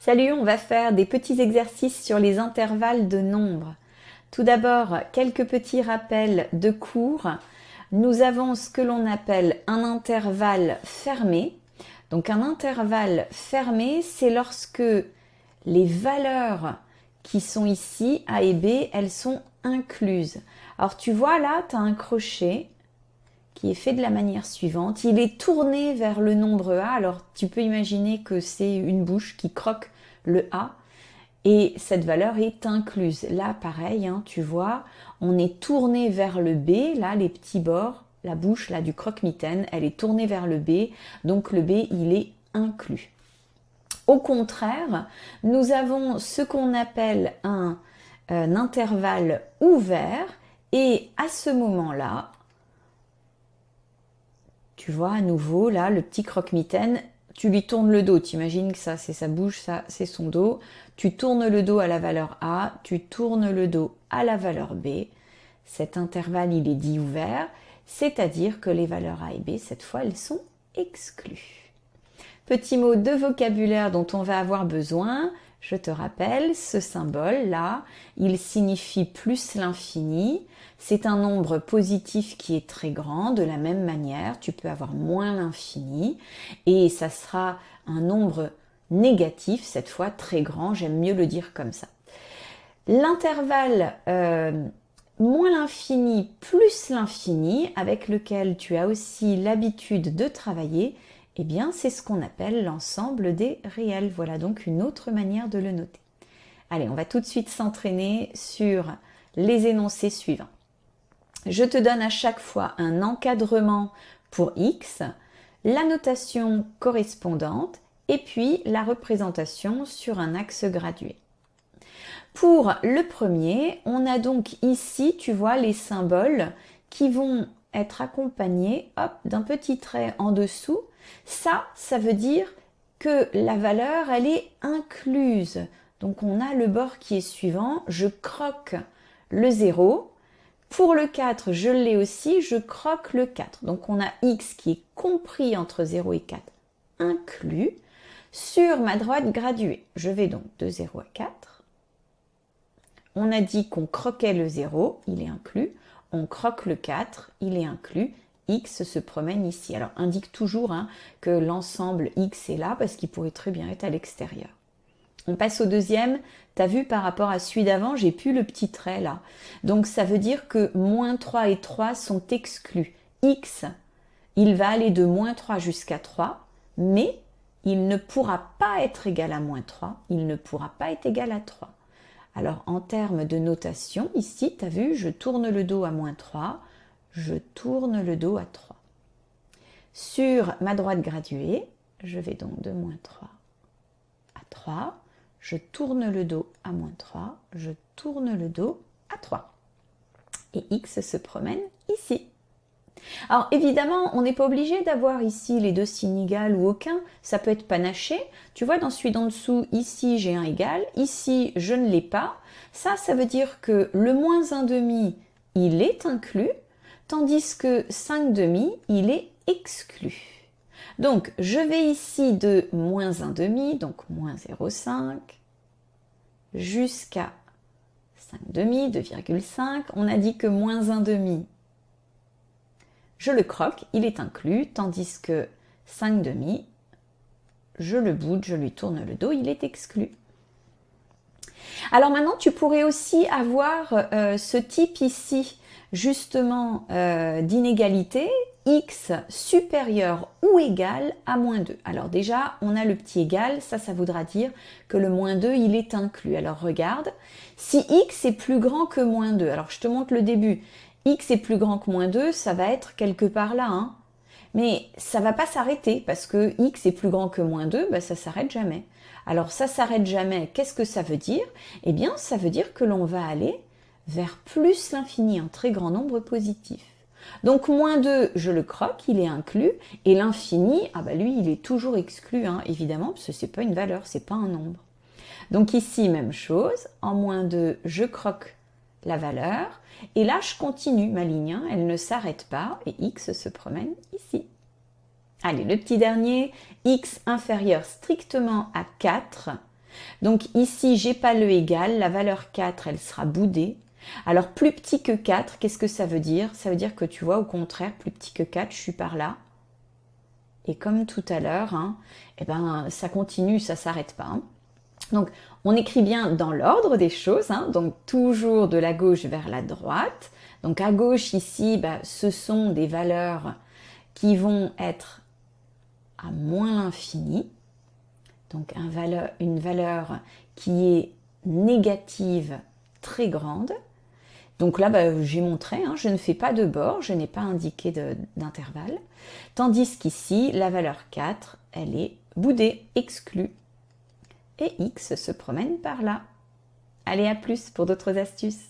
Salut, on va faire des petits exercices sur les intervalles de nombres. Tout d'abord, quelques petits rappels de cours. Nous avons ce que l'on appelle un intervalle fermé. Donc un intervalle fermé, c'est lorsque les valeurs qui sont ici, A et B, elles sont incluses. Alors tu vois là, tu as un crochet qui est fait de la manière suivante. Il est tourné vers le nombre A. Alors tu peux imaginer que c'est une bouche qui croque le A et cette valeur est incluse. Là, pareil, hein, tu vois, on est tourné vers le B. Là, les petits bords, la bouche là du croque-mitaine, elle est tournée vers le B. Donc le B, il est inclus. Au contraire, nous avons ce qu'on appelle un intervalle ouvert et à ce moment-là, tu vois à nouveau là le petit croque-mitaine, tu lui tournes le dos, tu imagines que ça c'est sa bouche, ça c'est son dos, tu tournes le dos à la valeur A, tu tournes le dos à la valeur B, cet intervalle il est dit ouvert, c'est-à-dire que les valeurs A et B cette fois elles sont exclues. Petit mot de vocabulaire dont on va avoir besoin, je te rappelle, ce symbole-là, il signifie plus l'infini. C'est un nombre positif qui est très grand. De la même manière, tu peux avoir moins l'infini. Et ça sera un nombre négatif, cette fois très grand. J'aime mieux le dire comme ça. L'intervalle moins l'infini plus l'infini, avec lequel tu as aussi l'habitude de travailler, eh bien, c'est ce qu'on appelle l'ensemble des réels. Voilà donc une autre manière de le noter. Allez, on va tout de suite s'entraîner sur les énoncés suivants. Je te donne à chaque fois un encadrement pour X, la notation correspondante et puis la représentation sur un axe gradué. Pour le premier, on a donc ici, tu vois, les symboles qui vont être accompagnés d'un petit trait en dessous. Ça veut dire que la valeur, elle est incluse. Donc on a le bord qui est suivant, je croque le 0. Pour le 4, je l'ai aussi, je croque le 4. Donc on a x qui est compris entre 0 et 4, inclus. Sur ma droite graduée, je vais donc de 0 à 4. On a dit qu'on croquait le 0, il est inclus. On croque le 4, il est inclus. X se promène ici. Alors indique toujours que l'ensemble X est là parce qu'il pourrait très bien être à l'extérieur. On passe au deuxième. Tu as vu par rapport à celui d'avant, j'ai plus le petit trait là. Donc ça veut dire que moins 3 et 3 sont exclus. X, il va aller de moins 3 jusqu'à 3, mais il ne pourra pas être égal à moins 3, il ne pourra pas être égal à 3. Alors en termes de notation, ici, tu as vu, je tourne le dos à moins 3, je tourne le dos à 3. Sur ma droite graduée, je vais donc de moins 3 à 3, je tourne le dos à moins 3, je tourne le dos à 3. Et X se promène ici. Alors évidemment, on n'est pas obligé d'avoir ici les deux signes égaux ou aucun, ça peut être panaché. Tu vois, dans celui d'en dessous, ici j'ai un égal, ici je ne l'ai pas. Ça veut dire que le moins 1 demi, il est inclus, tandis que 5 demi, il est exclu. Donc je vais ici de moins 1 demi, donc moins 0,5, jusqu'à 5 demi, 2,5. On a dit que moins 1 demi, je le croque, il est inclus, tandis que 5 demi, je le bouge, je lui tourne le dos, il est exclu. Alors maintenant, tu pourrais aussi avoir ce type ici, justement, d'inégalité, x supérieur ou égal à moins 2. Alors déjà, on a le petit égal, ça voudra dire que le moins 2, il est inclus. Alors regarde, si x est plus grand que moins 2, alors je te montre le début, x est plus grand que moins 2, ça va être quelque part là, mais ça va pas s'arrêter parce que x est plus grand que moins 2, ça s'arrête jamais. Alors ça s'arrête jamais, qu'est-ce que ça veut dire? Eh bien, ça veut dire que l'on va aller vers plus l'infini, un très grand nombre positif. Donc moins 2, je le croque, il est inclus, et l'infini, lui, il est toujours exclu, évidemment, parce que c'est pas une valeur, c'est pas un nombre. Donc ici, même chose, en moins 2, je croque la valeur, et là, je continue ma ligne, elle ne s'arrête pas, et x se promène ici. Allez, le petit dernier, x inférieur strictement à 4. Donc ici, j'ai pas le égal, la valeur 4, elle sera boudée. Alors plus petit que 4, qu'est-ce que ça veut dire? Ça veut dire que tu vois, au contraire, plus petit que 4, je suis par là. Et comme tout à l'heure, hein, eh ben, ça continue, ça s'arrête pas. Hein. Donc on écrit bien dans l'ordre des choses, hein, donc toujours de la gauche vers la droite. Donc à gauche ici, bah, ce sont des valeurs qui vont être à moins l'infini. Donc une valeur qui est négative très grande. Donc là, bah, j'ai montré, hein, je ne fais pas de bord, je n'ai pas indiqué d'intervalle. Tandis qu'ici, la valeur 4, elle est boudée, exclue. Et x se promène par là. Allez, à plus pour d'autres astuces.